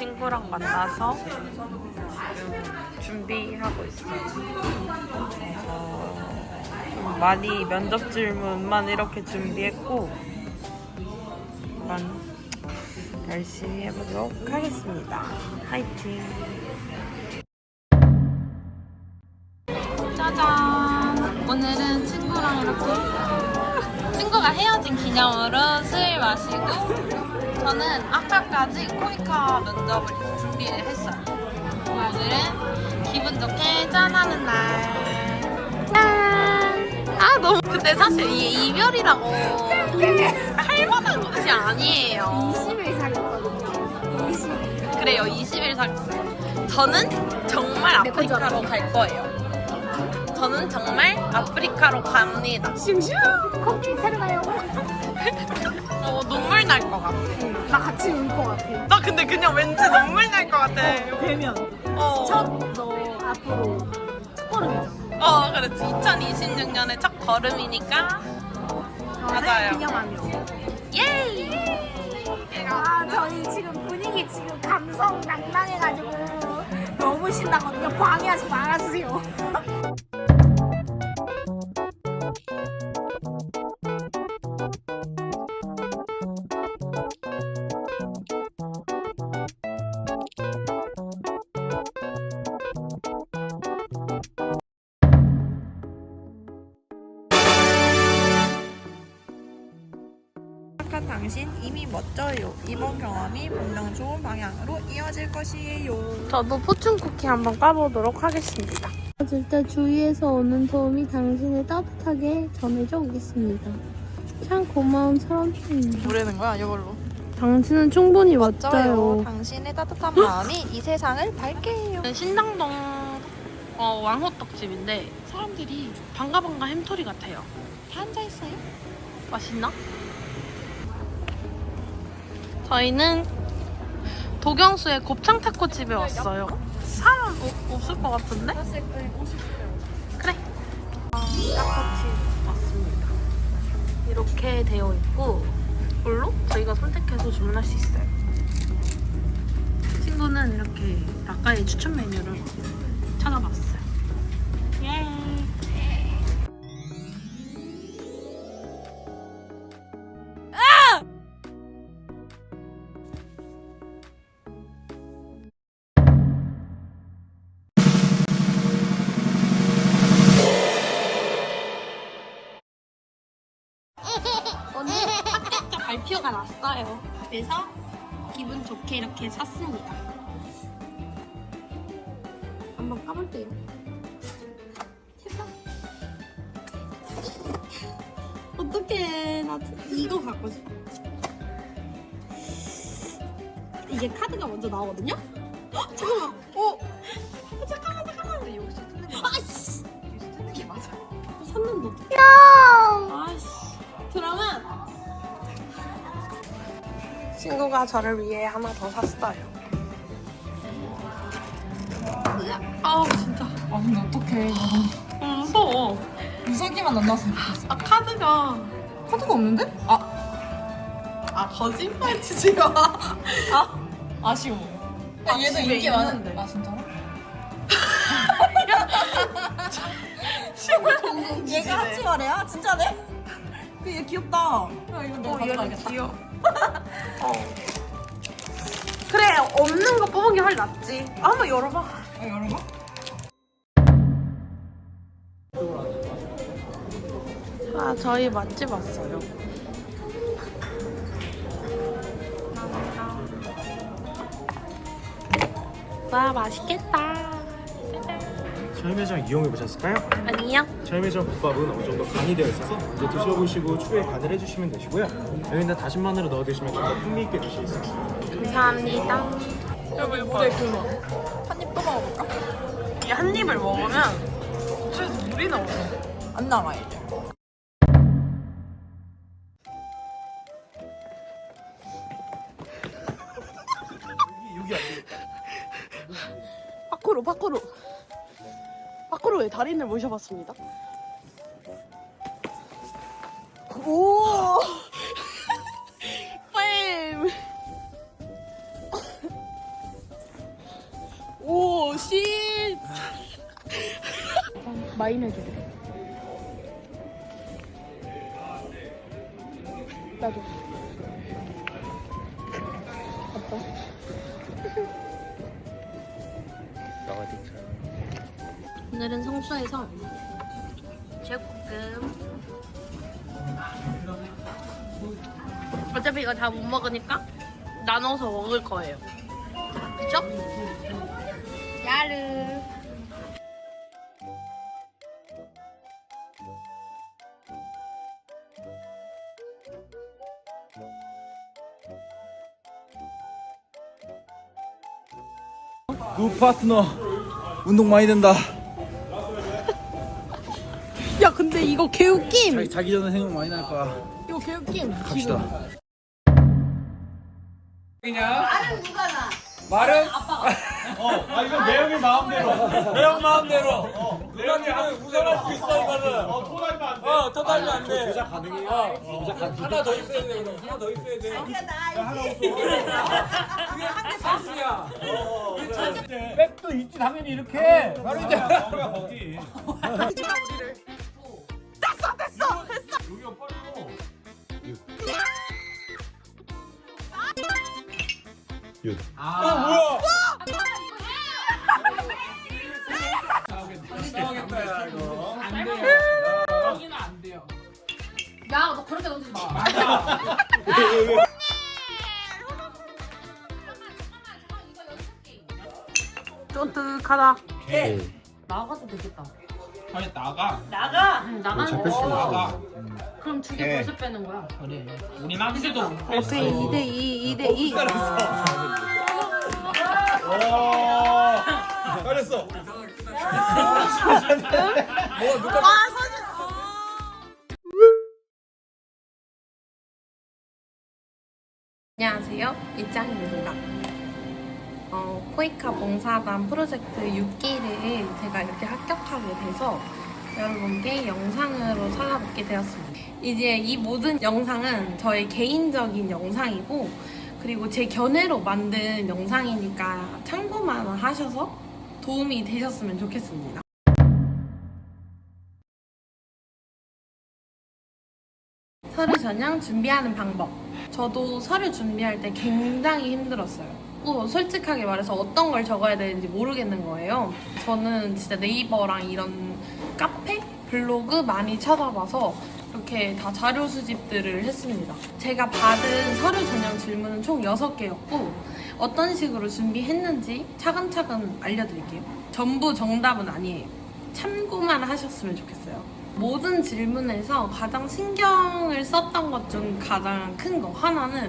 친구랑 만나서 준비하고 있어요. 많이 면접 질문만 이렇게 준비했고 열심히 해보도록 하겠습니다. 화이팅! 짜잔! 오늘은 친구랑 이렇게 친구가 헤어진 기념으로 술 마시고 저는 아까까지 코이카 면접을 준비를 했어요. 오늘은 기분 좋게 짠하는 날. 짠! 아 너무 근데 사실 이게 이별이라고 할 만한 것이 아니에요. 20일 사귀었거든요. 20일. 그래요, 20일 저는 정말 아프리카로 갈 거예요. 저는 정말 아프리카로 갑니다. 슝슝! 커피 타러 가요. 눈물 날 것 같아. 나 같이 울 것 같아. 나 근데 그냥 왠지 눈물 날 것 같아. 되면. 너 앞으로 첫 걸음이잖아. 그렇지. 2026년의 첫 걸음이니까. 맞아요. 기념하며. 예이! 저희 지금 분위기 지금 감성 낭낭해가지고 너무 신나거든요. 방해하지 말아주세요. 당신 이미 멋져요. 이번 경험이 분명 좋은 방향으로 이어질 것이에요. 저도 포춘 쿠키 한번 까보도록 하겠습니다. 절대 주위에서 오는 도움이 당신을 따뜻하게 전해줘 오겠습니다. 참 고마운 사람입니다. 부르는 거야 이걸로. 당신은 충분히 멋져요. 멋져요. 당신의 따뜻한 마음이 이 세상을 밝게 해요. 신당동 왕호떡집인데 사람들이 반가반가 햄토리 같아요. 다 앉아있어요. 맛있나? 저희는 도경수의 곱창 타코 집에 왔어요. 사람 없을 것 같은데? 그래. 타코집 왔습니다. 이렇게 되어 있고 이걸로 저희가 선택해서 주문할 수 있어요. 친구는 이렇게 라카의 추천 메뉴를 찾아봤어요. 예. 오늘 합격자 발표가 났어요. 그래서 기분 좋게 이렇게 샀습니다. 한번 까볼게요. 제발. 어떡해. 나 이거 갖고 싶어. 이게 카드가 먼저 나오거든요? 헉, 잠깐만. 잠깐만. 여기서 뜯는 게 맞아. 아이씨. 여기서 뜯는 게 맞아. 샀는데 어떡해. 아이씨. 그러면 친구가 저를 위해 하나 더 샀어요. 아우 진짜. 근데 어떡해. 무서워. 무서기만 안 나왔으면 좋겠어. 카드가 없는데? 거짓말 치지 마. 아쉬워. 얘도 인기 많은데. 진짜로? 얘가 하지 말해야? 진짜네? 얘 귀엽다. 이거 내가 가져가야겠다. 귀여워. 그래 없는 거 뽑은 게 훨씬 낫지. 한번 열어봐. 열어봐? 저희 맛집 왔어요. 와 맛있겠다. 저희 매장 이용해 보셨을까요? 아니요. 저희 매장 국밥은 어느 정도 간이 되어 있어서 이제 드셔보시고 추후에 간을 해주시면 되시고요. 여기다 다진 마늘을 넣어 드시면 좀 더 풍미있게 드실 수 있습니다. 감사합니다. 여보 이거 봐. 한입 또 먹어볼까? 이 한 입을 먹으면 입에서 물이 나오네. 안 나와 이제. 여기 아니에요. 밖으로의 달인을 모셔봤습니다. 오! 뱀! 씨. 마이너즈 줘. 나도. 아빠. 오늘은 성수에서 제육볶음. 어차피 이거 다 못 먹으니까 나눠서 먹을 거예요. 그쵸? 야르. 굿 파트너. 운동 많이 된다. 야 근데 이거 개웃김. 자기 전에 생각 많이 날 거야. 이거 개웃김. 갑시다. 이건 매형의 마음대로. 매형 마음대로. 내가 지금 우선할 수 있어 이거는. 토달면 안 돼. 토달면 안 돼. 조작 가능해요. 하나 더 있어야 돼 그럼. 하나 더 있어야 돼. 그게 한개 찬스야. 백도 있지 당연히 이렇게. 바로 이제. 거기. 싸우겠다 야 이거. 안 돼요. 여기는 안 돼요. 야 너 그렇게 던지지 마. 쫀득하다. 나가도 되겠다. 아니 나가. 응, 나가는 거. 나가. 그럼 두 개 벌써 빼는 거야. 그래. 우리 남들도. 오케이 2대2 2대2. 잘했어. 안녕하세요. 이짱입니다. 코이카 봉사단 프로젝트 6기를 제가 이렇게 합격하게 돼서 여러분께 영상으로 찾아뵙게 되었습니다. 이제 이 모든 영상은 저의 개인적인 영상이고 그리고 제 견해로 만든 영상이니까 참고만 하셔서 도움이 되셨으면 좋겠습니다. 서류 전형 준비하는 방법. 저도 서류 준비할 때 굉장히 힘들었어요. 솔직하게 말해서 어떤 걸 적어야 되는지 모르겠는 거예요. 저는 진짜 네이버랑 이런 카페, 블로그 많이 찾아봐서 이렇게 다 자료 수집들을 했습니다. 제가 받은 서류 전형 질문은 총 6개였고 어떤 식으로 준비했는지 차근차근 알려드릴게요. 전부 정답은 아니에요. 참고만 하셨으면 좋겠어요. 모든 질문에서 가장 신경을 썼던 것 중 가장 큰 거 하나는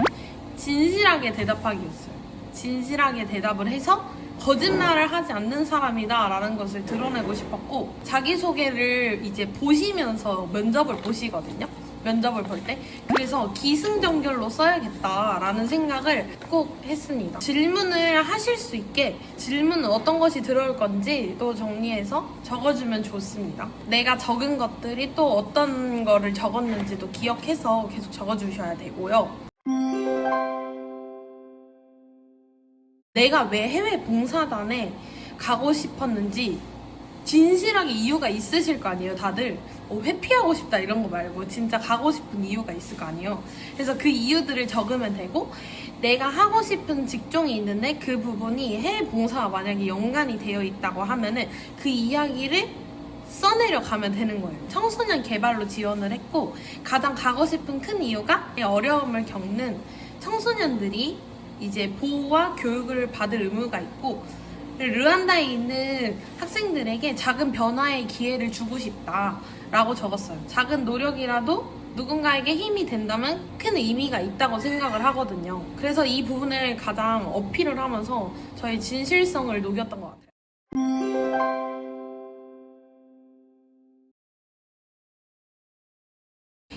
진실하게 대답하기였어요. 진실하게 대답을 해서 거짓말을 하지 않는 사람이다 라는 것을 드러내고 싶었고 자기소개를 이제 보시면서 면접을 보시거든요. 면접을 볼 때. 그래서 기승전결로 써야겠다라는 생각을 꼭 했습니다. 질문을 하실 수 있게 질문은 어떤 것이 들어올 건지 또 정리해서 적어주면 좋습니다. 내가 적은 것들이 또 어떤 거를 적었는지도 기억해서 계속 적어주셔야 되고요. 내가 왜 해외 봉사단에 가고 싶었는지 진실하게 이유가 있으실 거 아니에요, 다들. 회피하고 싶다 이런 거 말고 진짜 가고 싶은 이유가 있을 거 아니에요. 그래서 그 이유들을 적으면 되고 내가 하고 싶은 직종이 있는데 그 부분이 해외 봉사와 만약에 연관이 되어 있다고 하면은 그 이야기를 써내려 가면 되는 거예요. 청소년 개발로 지원을 했고 가장 가고 싶은 큰 이유가 어려움을 겪는 청소년들이 이제 보호와 교육을 받을 의무가 있고 르완다에 있는 학생들에게 작은 변화의 기회를 주고 싶다라고 적었어요. 작은 노력이라도 누군가에게 힘이 된다면 큰 의미가 있다고 생각을 하거든요. 그래서 이 부분을 가장 어필을 하면서 저의 진실성을 녹였던 것 같아요.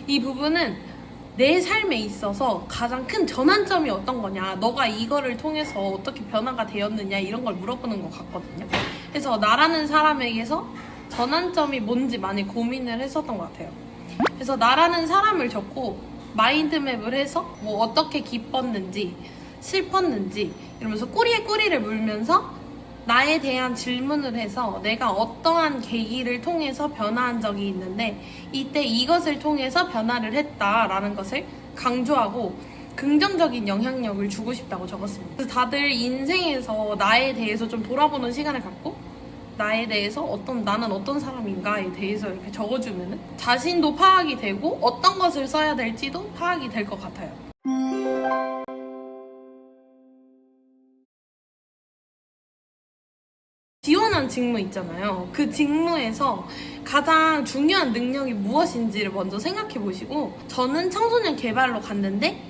이 부분은 내 삶에 있어서 가장 큰 전환점이 어떤 거냐, 너가 이거를 통해서 어떻게 변화가 되었느냐 이런 걸 물어보는 것 같거든요. 그래서 나라는 사람에게서 전환점이 뭔지 많이 고민을 했었던 것 같아요. 그래서 나라는 사람을 적고 마인드맵을 해서 뭐 어떻게 기뻤는지 슬펐는지 이러면서 꼬리에 꼬리를 물면서 나에 대한 질문을 해서 내가 어떠한 계기를 통해서 변화한 적이 있는데 이때 이것을 통해서 변화를 했다라는 것을 강조하고 긍정적인 영향력을 주고 싶다고 적었습니다. 그래서 다들 인생에서 나에 대해서 좀 돌아보는 시간을 갖고 나에 대해서 나는 어떤 사람인가에 대해서 이렇게 적어주면은 자신도 파악이 되고 어떤 것을 써야 될지도 파악이 될 것 같아요. 지원한 직무 있잖아요. 그 직무에서 가장 중요한 능력이 무엇인지를 먼저 생각해 보시고 저는 청소년 개발로 갔는데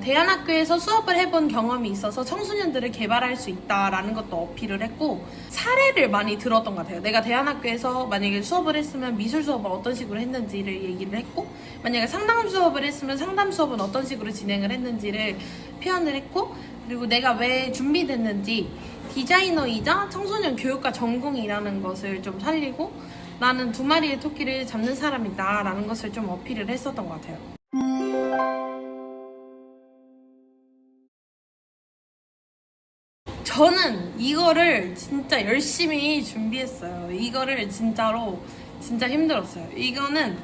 대안학교에서 수업을 해본 경험이 있어서 청소년들을 개발할 수 있다라는 것도 어필을 했고 사례를 많이 들었던 것 같아요. 내가 대안학교에서 만약에 수업을 했으면 미술 수업을 어떤 식으로 했는지를 얘기를 했고 만약에 상담 수업을 했으면 상담 수업은 어떤 식으로 진행을 했는지를 표현을 했고 그리고 내가 왜 준비됐는지 디자이너이자 청소년 교육과 전공이라는 것을 좀 살리고 나는 두 마리의 토끼를 잡는 사람이다 라는 것을 좀 어필을 했었던 것 같아요. 저는 이거를 진짜 열심히 준비했어요. 이거를 진짜로 진짜 힘들었어요. 이거는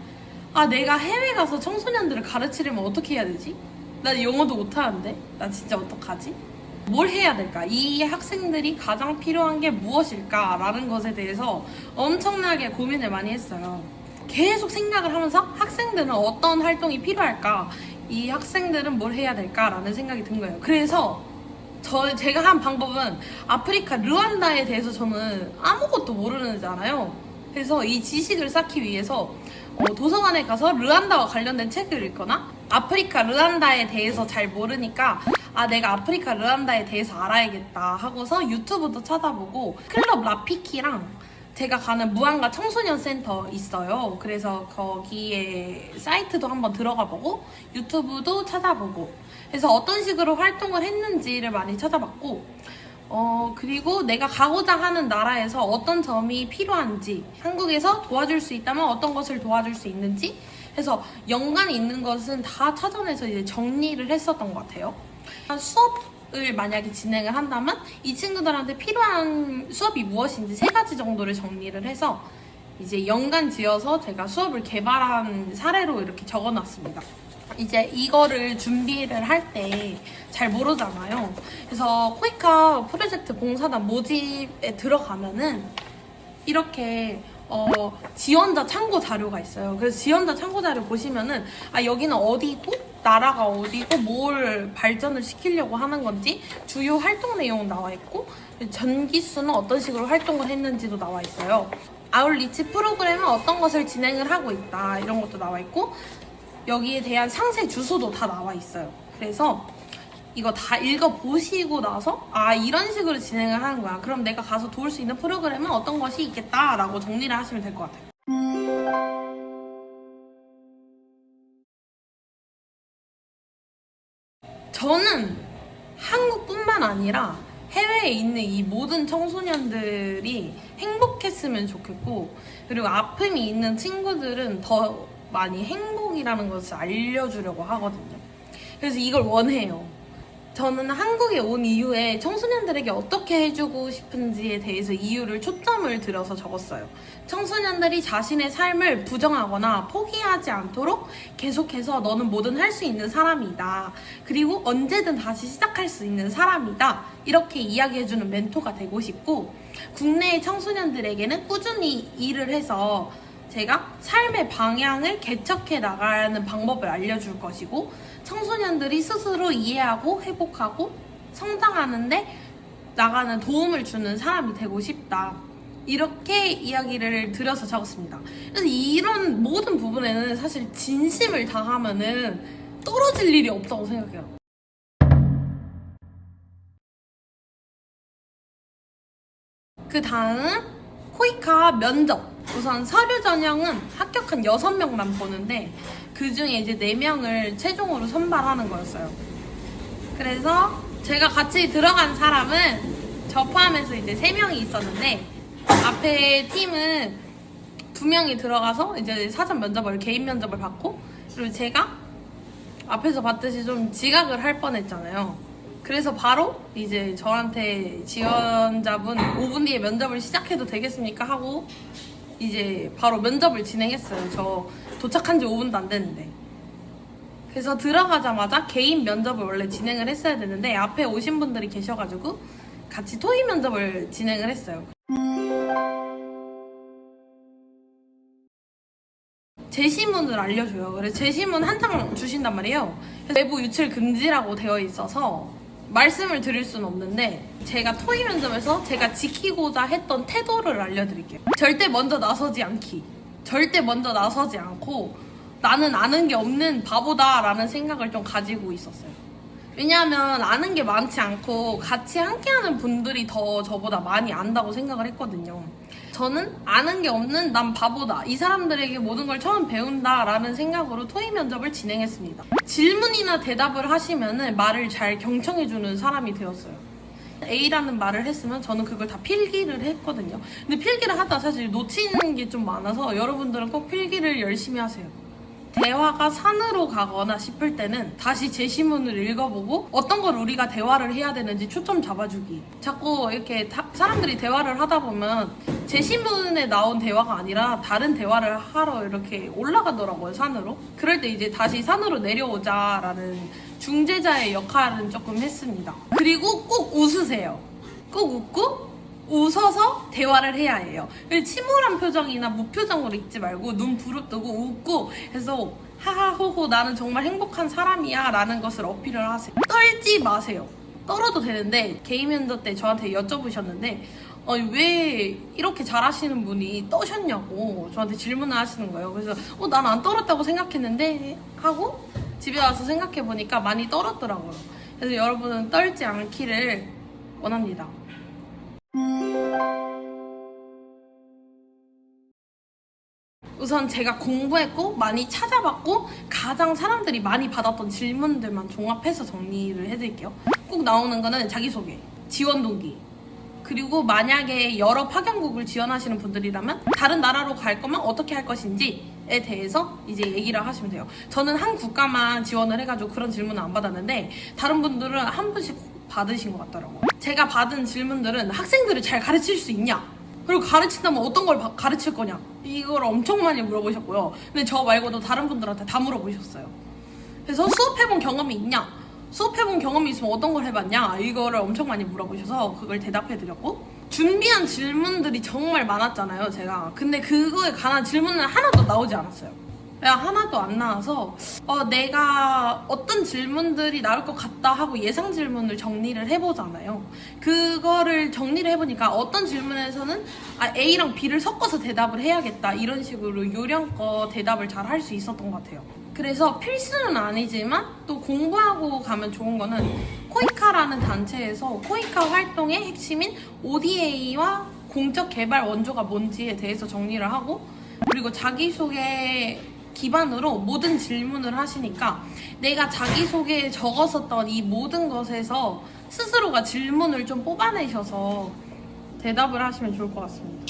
내가 해외 가서 청소년들을 가르치려면 어떻게 해야 되지? 나 영어도 못하는데 나 진짜 어떡하지? 뭘 해야 될까? 이 학생들이 가장 필요한 게 무엇일까? 라는 것에 대해서 엄청나게 고민을 많이 했어요. 계속 생각을 하면서 학생들은 어떤 활동이 필요할까? 이 학생들은 뭘 해야 될까? 라는 생각이 든 거예요. 그래서 제가 한 방법은 아프리카 르완다에 대해서 저는 아무것도 모르는잖아요. 그래서 이 지식을 쌓기 위해서 도서관에 가서 르완다와 관련된 책을 읽거나 아프리카 르완다에 대해서 잘 모르니까 내가 아프리카 르완다에 대해서 알아야겠다 하고서 유튜브도 찾아보고 클럽 라피키랑 제가 가는 무안가 청소년 센터 있어요. 그래서 거기에 사이트도 한번 들어가 보고 유튜브도 찾아보고 그래서 어떤 식으로 활동을 했는지를 많이 찾아봤고 그리고 내가 가고자 하는 나라에서 어떤 점이 필요한지 한국에서 도와줄 수 있다면 어떤 것을 도와줄 수 있는지 해서 연관이 있는 것은 다 찾아내서 이제 정리를 했었던 것 같아요. 수업을 만약에 진행을 한다면 이 친구들한테 필요한 수업이 무엇인지 3가지 정도를 정리를 해서 이제 연관 지어서 제가 수업을 개발한 사례로 이렇게 적어놨습니다. 이제 이거를 준비를 할 때 잘 모르잖아요. 그래서 코이카 프로젝트 봉사단 모집에 들어가면은 이렇게 지원자 참고 자료가 있어요. 그래서 지원자 참고 자료 보시면은 여기는 어디고 나라가 어디고 뭘 발전을 시키려고 하는 건지 주요 활동 내용 나와 있고 전기수는 어떤 식으로 활동을 했는지도 나와 있어요. 아웃리치 프로그램은 어떤 것을 진행을 하고 있다 이런 것도 나와 있고 여기에 대한 상세 주소도 다 나와 있어요. 그래서 이거 다 읽어보시고 나서 이런 식으로 진행을 하는 거야. 그럼 내가 가서 도울 수 있는 프로그램은 어떤 것이 있겠다라고 정리를 하시면 될 것 같아요. 저는 한국뿐만 아니라 해외에 있는 이 모든 청소년들이 행복했으면 좋겠고 그리고 아픔이 있는 친구들은 더 많이 행복이라는 것을 알려주려고 하거든요. 그래서 이걸 원해요. 저는 한국에 온 이후에 청소년들에게 어떻게 해주고 싶은지에 대해서 이유를 초점을 들여서 적었어요. 청소년들이 자신의 삶을 부정하거나 포기하지 않도록 계속해서 너는 뭐든 할 수 있는 사람이다. 그리고 언제든 다시 시작할 수 있는 사람이다. 이렇게 이야기해주는 멘토가 되고 싶고 국내의 청소년들에게는 꾸준히 일을 해서 제가 삶의 방향을 개척해 나가는 방법을 알려줄 것이고 청소년들이 스스로 이해하고 회복하고 성장하는데 나가는 도움을 주는 사람이 되고 싶다. 이렇게 이야기를 드려서 적었습니다. 그래서 이런 모든 부분에는 사실 진심을 다하면은 떨어질 일이 없다고 생각해요. 그 다음 코이카 면접. 우선 서류 전형은 합격한 6명만 보는데 그 중에 이제 4명을 최종으로 선발하는 거였어요. 그래서 제가 같이 들어간 사람은 저 포함해서 이제 3명이 있었는데 앞에 팀은 2명이 들어가서 이제 사전 면접을 개인 면접을 받고 그리고 제가 앞에서 봤듯이 좀 지각을 할 뻔했잖아요. 그래서 바로 이제 저한테 지원자분 5분 뒤에 면접을 시작해도 되겠습니까? 하고 이제 바로 면접을 진행했어요. 저 도착한 지 5분도 안 됐는데. 그래서 들어가자마자 개인 면접을 원래 진행을 했어야 되는데 앞에 오신 분들이 계셔가지고 같이 토의 면접을 진행을 했어요. 제시문을 알려줘요. 그래서 제시문 한 장 주신단 말이에요. 그래서 외부 유출 금지라고 되어 있어서 말씀을 드릴 수는 없는데 제가 토의 면접에서 제가 지키고자 했던 태도를 알려드릴게요. 절대 먼저 나서지 않기. 절대 먼저 나서지 않고 나는 아는 게 없는 바보다라는 생각을 좀 가지고 있었어요. 왜냐하면 아는 게 많지 않고 같이 함께하는 분들이 더 저보다 많이 안다고 생각을 했거든요. 저는 아는 게 없는 난 바보다. 이 사람들에게 모든 걸 처음 배운다라는 생각으로 토의 면접을 진행했습니다. 질문이나 대답을 하시면은 말을 잘 경청해주는 사람이 되었어요. A라는 말을 했으면 저는 그걸 다 필기를 했거든요. 근데 필기를 하다 사실 놓치는 게 좀 많아서 여러분들은 꼭 필기를 열심히 하세요. 대화가 산으로 가거나 싶을 때는 다시 제시문을 읽어보고 어떤 걸 우리가 대화를 해야 되는지 초점 잡아주기. 자꾸 이렇게 사람들이 대화를 하다 보면 제시문에 나온 대화가 아니라 다른 대화를 하러 이렇게 올라가더라고요, 산으로. 그럴 때 이제 다시 산으로 내려오자라는 중재자의 역할은 조금 했습니다. 그리고 꼭 웃으세요. 꼭 웃고 웃어서 대화를 해야 해요. 침울한 표정이나 무표정으로 읽지 말고 눈 부릅뜨고 웃고 해서 하하호호 나는 정말 행복한 사람이야 라는 것을 어필을 하세요. 떨지 마세요. 떨어도 되는데 개인 면접 때 저한테 여쭤보셨는데 왜 이렇게 잘하시는 분이 떠셨냐고 저한테 질문을 하시는 거예요. 그래서 난 안 떨었다고 생각했는데 하고 집에 와서 생각해보니까 많이 떨었더라고요. 그래서 여러분은 떨지 않기를 원합니다. 우선 제가 공부했고 많이 찾아봤고 가장 사람들이 많이 받았던 질문들만 종합해서 정리를 해드릴게요. 꼭 나오는 거는 자기소개, 지원 동기, 그리고 만약에 여러 파견국을 지원하시는 분들이라면 다른 나라로 갈 거면 어떻게 할 것인지에 대해서 이제 얘기를 하시면 돼요. 저는 한 국가만 지원을 해가지고 그런 질문을 안 받았는데 다른 분들은 한 분씩 받으신 것 같더라고요. 제가 받은 질문들은 학생들을 잘 가르칠 수 있냐? 그리고 가르친다면 어떤 걸 가르칠 거냐? 이걸 엄청 많이 물어보셨고요. 근데 저 말고도 다른 분들한테 다 물어보셨어요. 그래서 수업해본 경험이 있냐? 수업해본 경험이 있으면 어떤 걸 해봤냐? 이거를 엄청 많이 물어보셔서 그걸 대답해드렸고 준비한 질문들이 정말 많았잖아요, 제가. 근데 그거에 관한 질문은 하나도 나오지 않았어요. 하나도 안 나와서 내가 어떤 질문들이 나올 것 같다 하고 예상 질문을 정리를 해보잖아요. 그거를 정리를 해보니까 어떤 질문에서는 A랑 B를 섞어서 대답을 해야겠다 이런 식으로 요령껏 대답을 잘 할 수 있었던 것 같아요. 그래서 필수는 아니지만 또 공부하고 가면 좋은 거는 코이카라는 단체에서 코이카 활동의 핵심인 ODA와 공적 개발 원조가 뭔지에 대해서 정리를 하고 그리고 자기소개 기반으로 모든 질문을 하시니까 내가 자기소개에 적었었던 이 모든 것에서 스스로가 질문을 좀 뽑아내셔서 대답을 하시면 좋을 것 같습니다.